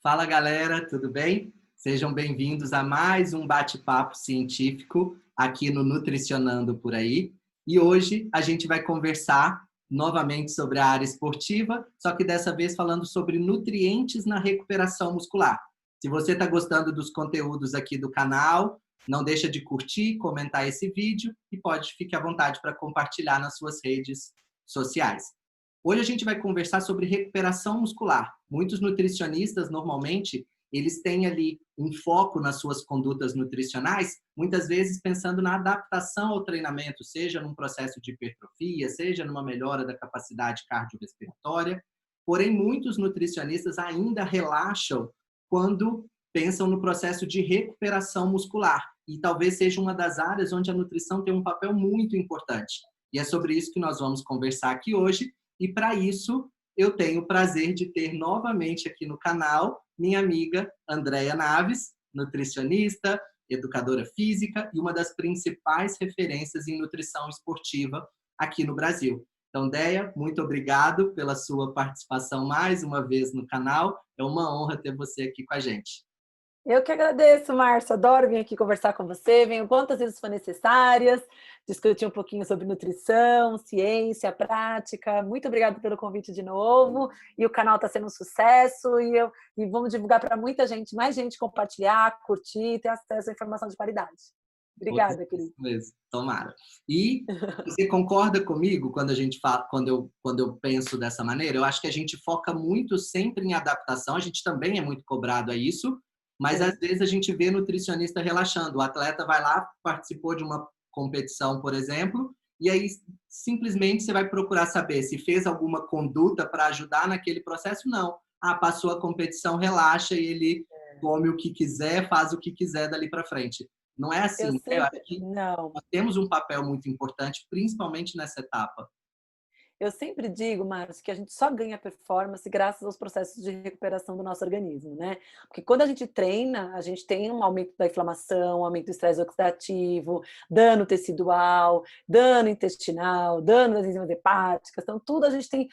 Fala galera, tudo bem? Sejam bem-vindos a mais um bate-papo científico aqui no Nutricionando por aí. E hoje a gente vai conversar novamente sobre a área esportiva, só que dessa vez falando sobre nutrientes na recuperação muscular. Se você está gostando dos conteúdos aqui do canal, não deixa de curtir, comentar esse vídeo e fique à vontade para compartilhar nas suas redes sociais. Hoje a gente vai conversar sobre recuperação muscular. Muitos nutricionistas, normalmente, eles têm ali um foco nas suas condutas nutricionais, muitas vezes pensando na adaptação ao treinamento, seja num processo de hipertrofia, seja numa melhora da capacidade cardiorrespiratória. Porém, muitos nutricionistas ainda relaxam quando pensam no processo de recuperação muscular. E talvez seja uma das áreas onde a nutrição tem um papel muito importante. E é sobre isso que nós vamos conversar aqui hoje. E para isso, eu tenho o prazer de ter novamente aqui no canal minha amiga Andréia Naves, nutricionista, educadora física e uma das principais referências em nutrição esportiva aqui no Brasil. Então, Déia, muito obrigado pela sua participação mais uma vez no canal. É uma honra ter você aqui com a gente. Eu que agradeço, Márcio. Adoro vir aqui conversar com você. Venho quantas vezes for necessárias, discutir um pouquinho sobre nutrição, ciência, prática. Muito obrigada pelo convite de novo. E o canal está sendo um sucesso e vamos divulgar para muita gente, mais gente compartilhar, curtir, ter acesso à informação de qualidade. Obrigada, querido. Isso mesmo, tomara. E você concorda comigo quando a gente fala, quando eu penso dessa maneira? Eu acho que a gente foca muito sempre em adaptação, a gente também é muito cobrado a isso, mas às vezes a gente vê nutricionista relaxando. O atleta vai lá, participou de uma competição, por exemplo, e aí simplesmente você vai procurar saber se fez alguma conduta para ajudar naquele processo. Não. Ah, passou a competição, relaxa e ele come o que quiser, faz o que quiser dali para frente. Não é Eu assim, né? Eu acho sempre. que Não. nós temos um papel muito importante, principalmente nessa etapa. Eu sempre digo, Márcio, que a gente só ganha performance graças aos processos de recuperação do nosso organismo, né? Porque quando a gente treina, a gente tem um aumento da inflamação, um aumento do estresse oxidativo, dano tecidual, dano intestinal, dano das enzimas hepáticas. Então, tudo a gente tem.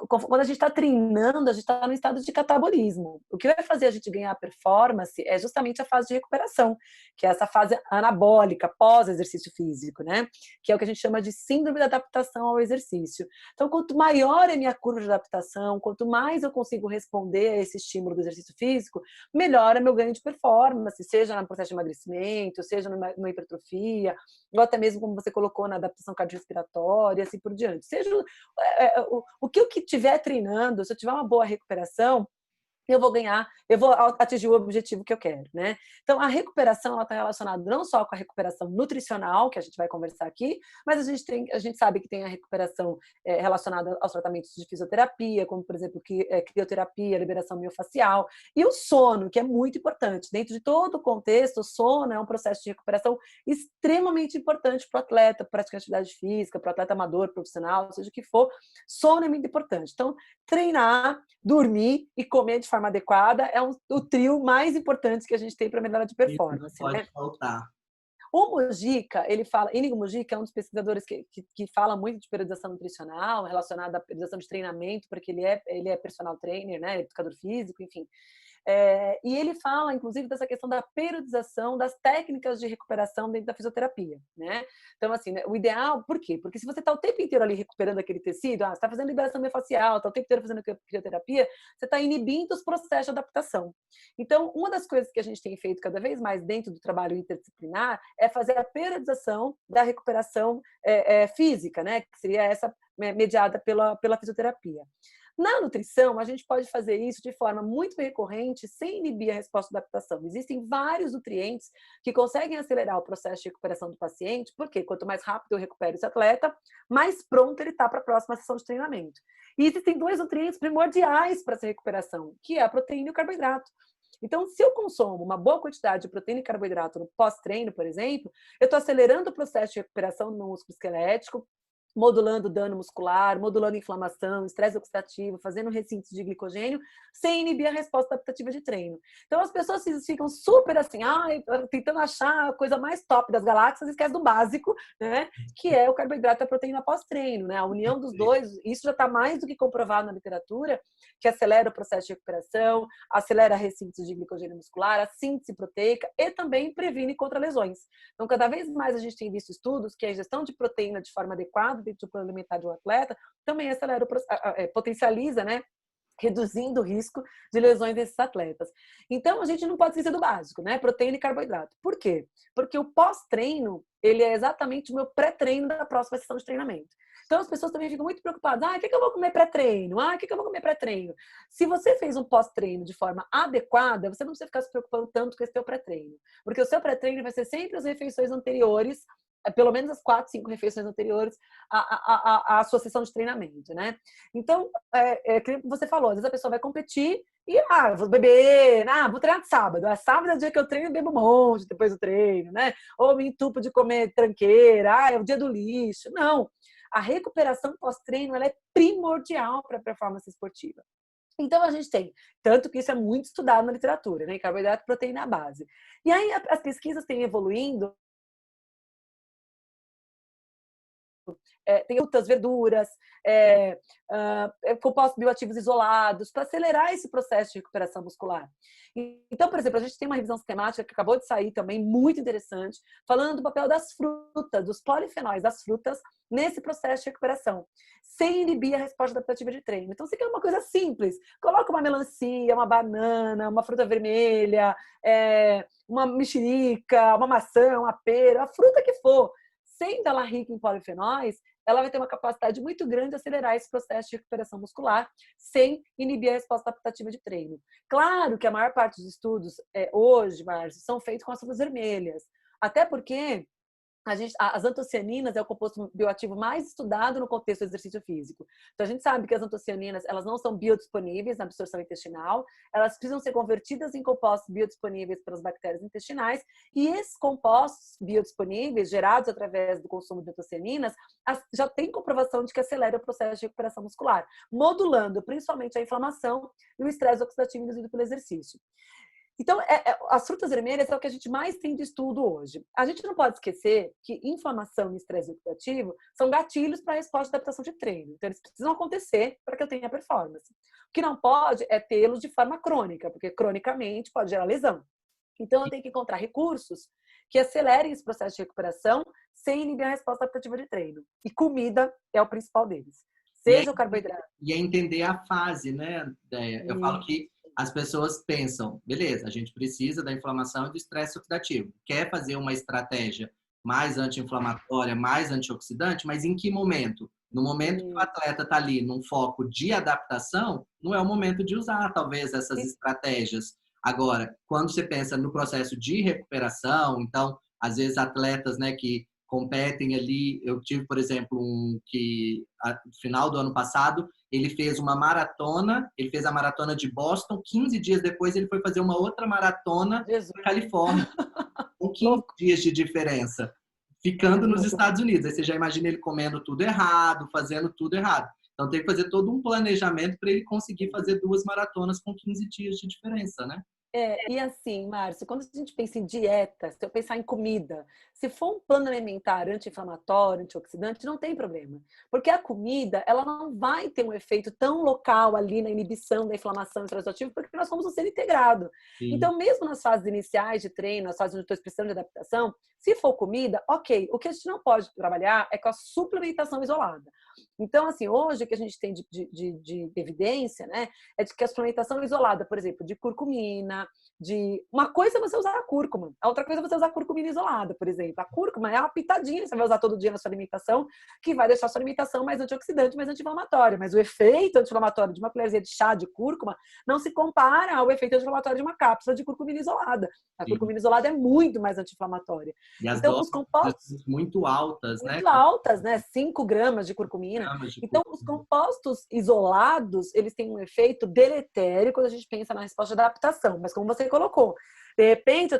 Quando a gente está treinando, a gente está no estado de catabolismo. O que vai fazer a gente ganhar performance é justamente a fase de recuperação, que é essa fase anabólica, pós-exercício físico, né? Que é o que a gente chama de síndrome da adaptação ao exercício. Então, quanto maior é minha curva de adaptação, quanto mais eu consigo responder a esse estímulo do exercício físico, melhor é meu ganho de performance, seja no processo de emagrecimento, seja numa hipertrofia, ou até mesmo, como você colocou, na adaptação cardiorrespiratória, e assim por diante. Seja o que eu estiver treinando, se eu tiver uma boa recuperação, eu vou ganhar, eu vou atingir o objetivo que eu quero, né? Então, a recuperação, ela está relacionada não só com a recuperação nutricional, que a gente vai conversar aqui, mas a gente sabe que tem a recuperação relacionada aos tratamentos de fisioterapia, como, por exemplo, crioterapia, liberação miofacial, e o sono, que é muito importante. Dentro de todo o contexto, o sono é um processo de recuperação extremamente importante para o atleta, para a atividade física, para o atleta amador, profissional, seja o que for. Sono é muito importante. Então, treinar, dormir e comer de forma adequada é o trio mais importante que a gente tem para melhora de Isso não performance, pode né? faltar. O Mujica, ele fala, Inigo Mujica é um dos pesquisadores que fala muito de periodização nutricional, relacionada à periodização de treinamento, porque ele é personal trainer, né, educador físico, enfim. E ele fala, inclusive, dessa questão da periodização das técnicas de recuperação dentro da fisioterapia, né? Então, assim, né, o ideal, por quê? Porque se você está o tempo inteiro ali recuperando aquele tecido, você está fazendo liberação miofascial, está o tempo inteiro fazendo crioterapia, você está inibindo os processos de adaptação. Então, uma das coisas que a gente tem feito cada vez mais dentro do trabalho interdisciplinar é fazer a periodização da recuperação física, né? Que seria essa mediada pela fisioterapia. Na nutrição, a gente pode fazer isso de forma muito recorrente, sem inibir a resposta de adaptação. Existem vários nutrientes que conseguem acelerar o processo de recuperação do paciente, porque quanto mais rápido eu recupero esse atleta, mais pronto ele está para a próxima sessão de treinamento. E existem dois nutrientes primordiais para essa recuperação, que é a proteína e o carboidrato. Então, se eu consumo uma boa quantidade de proteína e carboidrato no pós-treino, por exemplo, eu estou acelerando o processo de recuperação do meu músculo esquelético, modulando dano muscular, modulando inflamação, estresse oxidativo, fazendo ressíntese de glicogênio, sem inibir a resposta adaptativa de treino. Então as pessoas ficam super assim, tentando achar a coisa mais top das galáxias, esquece do básico, né? Que é o carboidrato e a proteína pós-treino, né? A união dos dois, isso já está mais do que comprovado na literatura, que acelera o processo de recuperação, acelera a ressíntese de glicogênio muscular, a síntese proteica e também previne contra lesões. Então, cada vez mais a gente tem visto estudos que a ingestão de proteína de forma adequada dentro do plano alimentar de um atleta também acelera, potencializa, né? Reduzindo o risco de lesões desses atletas. Então, a gente não pode esquecer do básico, né? Proteína e carboidrato. Por quê? Porque o pós-treino, ele é exatamente o meu pré-treino da próxima sessão de treinamento. Então, as pessoas também ficam muito preocupadas. O que eu vou comer pré-treino? O que eu vou comer pré-treino? Se você fez um pós-treino de forma adequada, você não precisa ficar se preocupando tanto com esse seu pré-treino. Porque o seu pré-treino vai ser sempre as refeições anteriores, pelo menos as 4, 5 refeições anteriores à sua sessão de treinamento, né? Então, como você falou, às vezes a pessoa vai competir e, vou beber, vou treinar de sábado. Sábado é o dia que eu treino e bebo um monte depois do treino, né? Ou me entupo de comer tranqueira, é o dia do lixo. Não. A recuperação pós-treino, ela é primordial para a performance esportiva. Então, a gente tem, tanto que isso é muito estudado na literatura, né? Carboidrato e proteína base. E aí, as pesquisas têm evoluindo. Tem frutas, verduras, compostos bioativos isolados, para acelerar esse processo de recuperação muscular. Então, por exemplo, a gente tem uma revisão sistemática que acabou de sair também, muito interessante, falando do papel das frutas, dos polifenóis das frutas, nesse processo de recuperação, sem inibir a resposta adaptativa de treino. Então, você quer uma coisa simples, coloca uma melancia, uma banana, uma fruta vermelha, uma mexerica, uma maçã, uma pera, a fruta que for, sendo ela rica em polifenóis, ela vai ter uma capacidade muito grande de acelerar esse processo de recuperação muscular sem inibir a resposta adaptativa de treino. Claro que a maior parte dos estudos hoje, Márcio, são feitos com as frutas vermelhas. Até porque as antocianinas é o composto bioativo mais estudado no contexto do exercício físico. Então, a gente sabe que as antocianinas, elas não são biodisponíveis na absorção intestinal, elas precisam ser convertidas em compostos biodisponíveis pelas bactérias intestinais, e esses compostos biodisponíveis, gerados através do consumo de antocianinas, já tem comprovação de que acelera o processo de recuperação muscular, modulando principalmente a inflamação e o estresse oxidativo induzido pelo exercício. Então, as frutas vermelhas é o que a gente mais tem de estudo hoje. A gente não pode esquecer que inflamação e estresse oxidativo são gatilhos para a resposta de adaptação de treino. Então, eles precisam acontecer para que eu tenha performance. O que não pode é tê-los de forma crônica, porque cronicamente pode gerar lesão. Então, eu tenho que encontrar recursos que acelerem esse processo de recuperação sem inibir a resposta adaptativa de treino. E comida é o principal deles. Seja o carboidrato. E é entender a fase, né, Déia? Eu falo que as pessoas pensam, beleza, a gente precisa da inflamação e do estresse oxidativo. Quer fazer uma estratégia mais anti-inflamatória, mais antioxidante, mas em que momento? No momento que o atleta está ali num foco de adaptação, não é o momento de usar, talvez, essas estratégias. Agora, quando você pensa no processo de recuperação, então, às vezes, atletas, né, que competem ali, eu tive, por exemplo, um que, no final do ano passado, ele fez uma maratona, ele fez a maratona de Boston, 15 dias depois ele foi fazer uma outra maratona na Califórnia, com 15 dias de diferença, ficando nos Estados Unidos. Aí você já imagina ele comendo tudo errado, fazendo tudo errado. Então tem que fazer todo um planejamento para ele conseguir fazer 2 maratonas com 15 dias de diferença, né? E assim, Márcio, quando a gente pensa em dieta, se eu pensar em comida, se for um plano alimentar anti-inflamatório, antioxidante, não tem problema. Porque a comida, ela não vai ter um efeito tão local ali na inibição da inflamação extrativa, porque nós somos um ser integrado. Sim. Então, mesmo nas fases iniciais de treino, nas fases onde eu estou precisando de adaptação, se for comida, ok. O que a gente não pode trabalhar é com a suplementação isolada. Então, assim, hoje o que a gente tem de evidência, né, é de que a suplementação isolada, por exemplo, de curcumina, uma coisa é você usar a cúrcuma, a outra coisa é você usar a curcumina isolada, por exemplo. A cúrcuma é uma pitadinha que você vai usar todo dia na sua alimentação, que vai deixar a sua alimentação mais antioxidante, mais anti-inflamatória. Mas o efeito anti-inflamatório de uma colherzinha de chá de cúrcuma não se compara ao efeito anti-inflamatório de uma cápsula de curcumina isolada. A curcumina isolada é muito mais anti-inflamatória. E as doses os compostos muito altas, né? Muito altas, né? 5 gramas de curcumina. Então, os compostos isolados, eles têm um efeito deletério quando a gente pensa na resposta de adaptação. Mas como você colocou, De repente,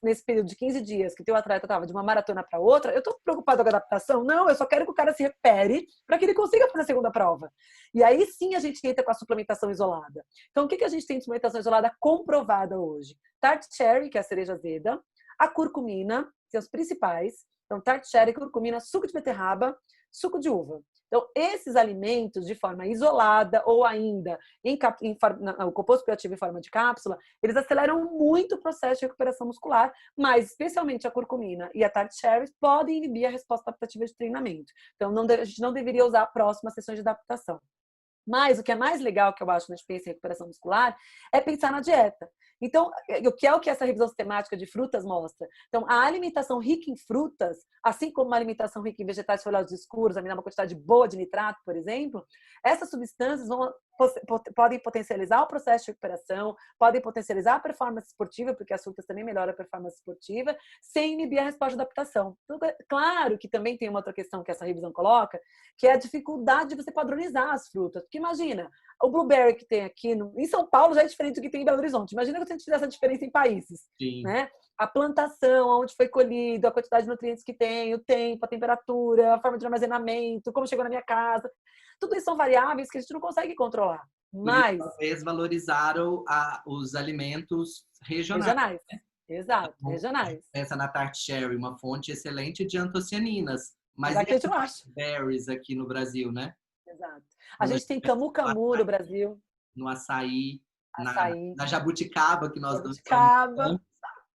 nesse período de 15 dias que o teu atleta estava de uma maratona para outra, eu estou preocupada com a adaptação? Não, eu só quero que o cara se recupere para que ele consiga fazer a segunda prova. E aí sim a gente entra com a suplementação isolada. Então, o que a gente tem de suplementação isolada comprovada hoje? Tart cherry, que é a cereja azeda, a curcumina, que são os principais. Então, tart cherry, curcumina, suco de beterraba, suco de uva. Então, esses alimentos, de forma isolada ou ainda o composto bioativo em forma de cápsula, eles aceleram muito o processo de recuperação muscular, mas especialmente a curcumina e a tart cherry podem inibir a resposta adaptativa de treinamento. Então, a gente não deveria usar próximas sessões de adaptação. Mas o que é mais legal que eu acho na experiência em recuperação muscular é pensar na dieta. Então, o que é o que essa revisão sistemática de frutas mostra? Então, a alimentação rica em frutas, assim como uma alimentação rica em vegetais folhosos escuros, a uma quantidade boa de nitrato, por exemplo, essas substâncias podem potencializar o processo de recuperação, podem potencializar a performance esportiva, porque as frutas também melhoram a performance esportiva, sem inibir a resposta de adaptação. Então, claro que também tem uma outra questão que essa revisão coloca, que é a dificuldade de você padronizar as frutas. Porque imagina, o blueberry que tem aqui em São Paulo já é diferente do que tem em Belo Horizonte. Imagina que a gente fizer essa diferença em países. Sim. Né? A plantação, onde foi colhido, a quantidade de nutrientes que tem, o tempo, a temperatura, a forma de armazenamento, como chegou na minha casa. Tudo isso são variáveis que a gente não consegue controlar. Mas talvez valorizaram os alimentos regionais. Regionais. Né? Exato, então, regionais. Pensa na tart cherry, uma fonte excelente de antocianinas. Mas aqui a gente não acha. Berries aqui no Brasil, né? Exato. A gente tem camu-camu no Brasil. No açaí. Na jabuticaba, que nós jabuticaba.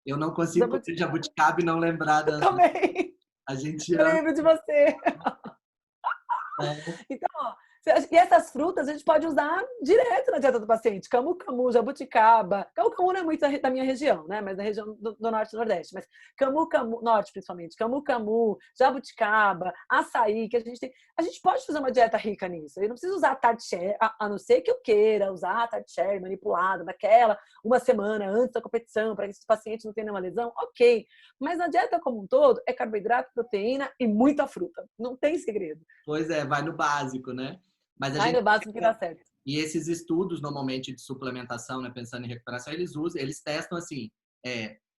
Eu não consigo comer jabuticaba e não lembrar da... Também. A gente Eu lembro de você. Então, ó, e essas frutas a gente pode usar direto na dieta do paciente. Camu-camu, jabuticaba. Camu-camu não é muito da minha região, né? Mas da região do norte e nordeste. Mas camu-camu, norte principalmente. Camu-camu, jabuticaba, açaí, que a gente tem. A gente pode fazer uma dieta rica nisso. Eu não preciso usar tart cherry, a não ser que eu queira usar tart cherry manipulada, daquela, uma semana antes da competição, para que esse paciente não tenha nenhuma lesão. Ok. Mas na dieta como um todo, é carboidrato, proteína e muita fruta. Não tem segredo. Pois é, vai no básico, né? Mas vai no básico que dá certo. E esses estudos, normalmente, de suplementação, né, pensando em recuperação, eles testam assim,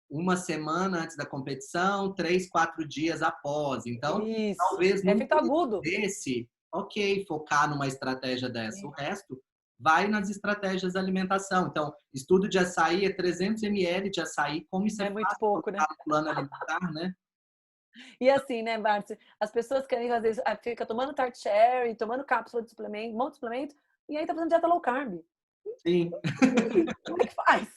uma semana antes da competição, 3, 4 dias após. Então, isso. talvez no efeito agudo. focar numa estratégia dessa. Sim. O resto vai nas estratégias da alimentação. Então, estudo de açaí é 300 ml de açaí, como isso é muito pouco, né? No plano alimentar, né? E assim, né, Bart? As pessoas querem fazer isso, fica tomando tart cherry, tomando cápsula de suplemento, um monte de suplemento, e aí tá fazendo dieta low carb. Sim. Como é que faz?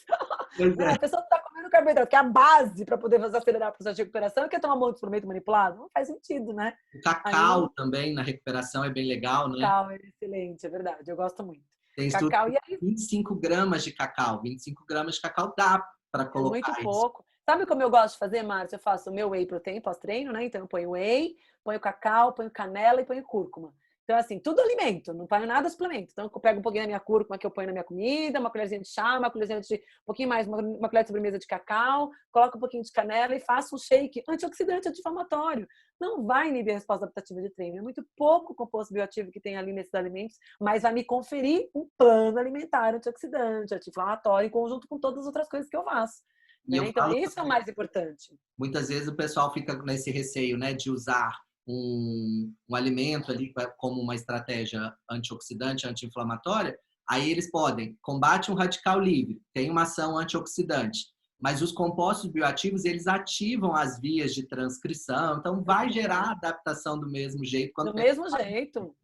A pessoa tá comendo carboidrato, que é a base para poder acelerar o processo de recuperação, e quer tomar um monte de suplemento manipulado? Não faz sentido, né? O cacau também na recuperação é bem legal, né? O cacau é excelente, é verdade. Eu gosto muito. Tem cacau, e aí 25 gramas de cacau. 25 gramas de cacau dá para colocar. É muito pouco. Sabe como eu gosto de fazer, Márcia? Eu faço o meu whey protein pós-treino, né? Então eu ponho whey, ponho cacau, ponho canela e ponho cúrcuma. Então, assim, tudo alimento, não ponho nada suplemento. Então, eu pego um pouquinho da minha cúrcuma que eu ponho na minha comida, uma colherzinha de chá, uma colherzinha de um pouquinho mais, uma colher de sobremesa de cacau, coloco um pouquinho de canela e faço um shake antioxidante, anti-inflamatório. Não vai inibir a resposta adaptativa de treino. É muito pouco o composto bioativo que tem ali nesses alimentos, mas vai me conferir um plano alimentar antioxidante, anti-inflamatório, em conjunto com todas as outras coisas que eu faço. Né? Então, isso é o mais importante. Muitas vezes o pessoal fica nesse receio, né, de usar um alimento ali como uma estratégia antioxidante, anti-inflamatória. Aí eles podem, combate um radical livre, tem uma ação antioxidante, mas os compostos bioativos, eles ativam as vias de transcrição, então vai gerar adaptação do mesmo jeito. Do mesmo jeito.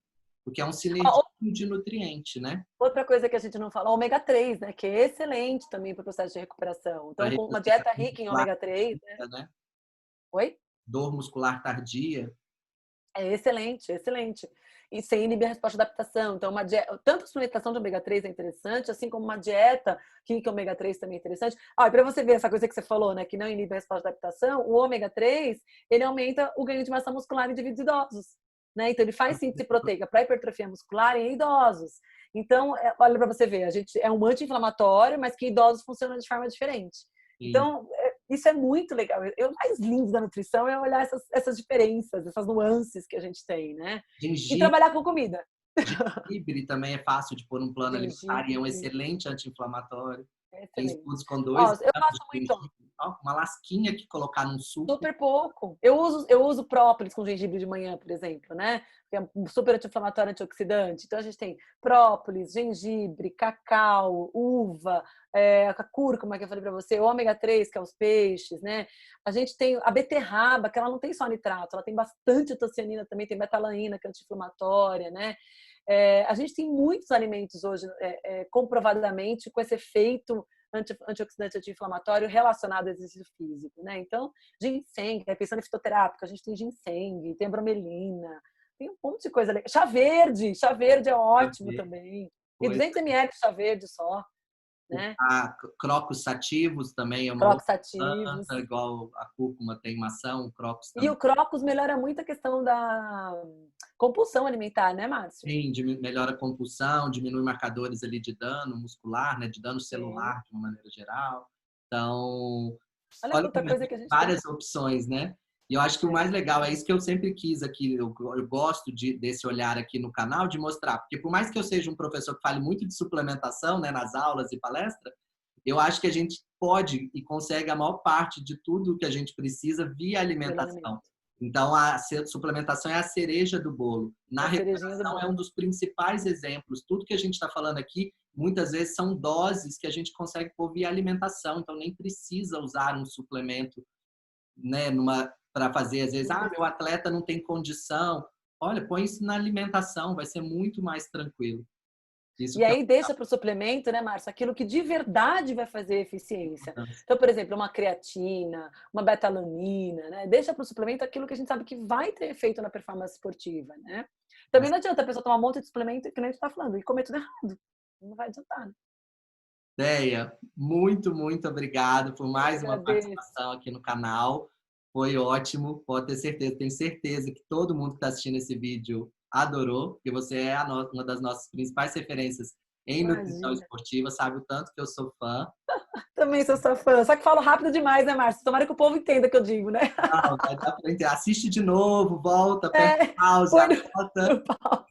Porque é um sinergismo de nutriente, né? Outra coisa que a gente não fala, ômega 3, né? Que é excelente também para o processo de recuperação. Então, com uma dieta rica em ômega 3, né? Oi? Dor muscular tardia. É excelente, excelente. E sem inibir a resposta de adaptação. Então, tanto a suplementação de ômega 3 é interessante, assim como uma dieta rica em ômega 3 também é interessante. E para você ver essa coisa que você falou, né? Que não inibe a resposta de adaptação, o ômega 3, ele aumenta o ganho de massa muscular em indivíduos idosos. Né? Então, ele faz síntese proteica para hipertrofia muscular em idosos. Então, olha para você ver, a gente é um anti-inflamatório, mas que idosos funcionam de forma diferente. Sim. Então, isso é muito legal. O mais lindo da nutrição é olhar essas diferenças, essas nuances que a gente tem, né? E trabalhar com comida. Gengibre também é fácil de pôr num plano alimentar e é um excelente anti-inflamatório. Tem Excelente. estudos com 2 Ó, eu gramas faço de muito gengibre, ó, uma lasquinha que colocar num suco. super pouco. Eu uso própolis com gengibre de manhã, por exemplo, né? Que é um super anti-inflamatório, antioxidante. Então a gente tem própolis, gengibre, cacau, uva, a cúrcuma que eu falei para você, o ômega 3, que é os peixes, né? A gente tem a beterraba, que ela não tem só nitrato, ela tem bastante antocianina também, tem betalaína, que é anti-inflamatória, né? A gente tem muitos alimentos hoje comprovadamente com esse efeito antioxidante anti-inflamatório relacionado ao exercício físico, né? Então, ginseng, pensando em fitoterápico, a gente tem ginseng, tem a bromelina, tem um monte de coisa legal. Chá verde é ótimo também. E Pois 200 ml de chá verde só, né? crocus sativos também é uma outra Crocos ativos. planta, igual a cúrcuma tem maçã, o crocus E também. o Crocus melhora muito a questão da compulsão alimentar, né, Márcio? Sim, melhora a compulsão, diminui marcadores ali de dano muscular, né, de dano Sim. celular de uma maneira geral. Então, Olha olha quanta como a gente coisa que a tem gente tem. várias opções, né? E eu acho que o mais legal é isso que eu sempre quis aqui, eu gosto desse olhar aqui no canal, de mostrar, porque por mais que eu seja um professor que fale muito de suplementação, né, nas aulas e palestra, eu acho que a gente pode e consegue a maior parte de tudo que a gente precisa via Pelo alimento. alimentação. Então, a suplementação é a cereja do bolo. É Na a cerejinha do recuperação é um bolo. dos principais exemplos. Tudo que a gente está falando aqui, muitas vezes são doses que a gente consegue pôr via alimentação. Então, nem precisa usar um suplemento, né, para fazer. Às vezes, Não meu precisa. atleta não tem condição. Olha, põe isso na alimentação, vai ser muito mais tranquilo. Isso E que é aí deixa para o suplemento, né, Márcio, aquilo que de verdade vai fazer eficiência. importante. Então, por exemplo, uma creatina, uma betalanina, né? Deixa para o suplemento aquilo que a gente sabe que vai ter efeito na performance esportiva, né? Também não adianta a pessoa tomar um monte de suplemento, que nem a gente está falando, e comer tudo errado. Não vai adiantar, né? Deia, muito, muito obrigado por Eu que mais uma agradeço. participação aqui no canal. Foi ótimo, pode ter certeza. Tenho certeza que todo mundo que está assistindo esse vídeo adorou, porque você é uma das nossas principais referências em nutrição Imagina. esportiva, sabe o tanto que eu sou fã. Também sou sua fã. Só que falo rápido demais, né, Márcio? Tomara que o povo entenda o que eu digo, né? Não, vai dar para entender. Assiste de novo, volta, aperta É, pause, põe anota, no pau.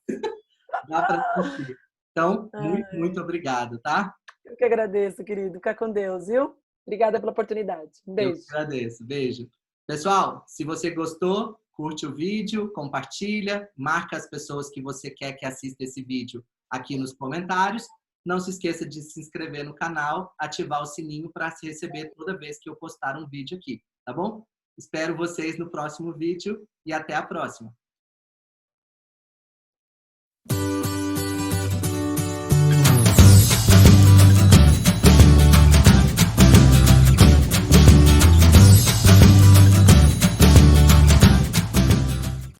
dá para assistir. Então, muito, muito Ai, obrigado, tá? eu que agradeço, querido. Fica com Deus, viu? Obrigada pela oportunidade. Um Eu que beijo. agradeço. Beijo. Pessoal, se você gostou, curte o vídeo, compartilha, marca as pessoas que você quer que assista esse vídeo aqui nos comentários. Não se esqueça de se inscrever no canal, ativar o sininho para se receber toda vez que eu postar um vídeo aqui, tá bom? Espero vocês no próximo vídeo e até a próxima.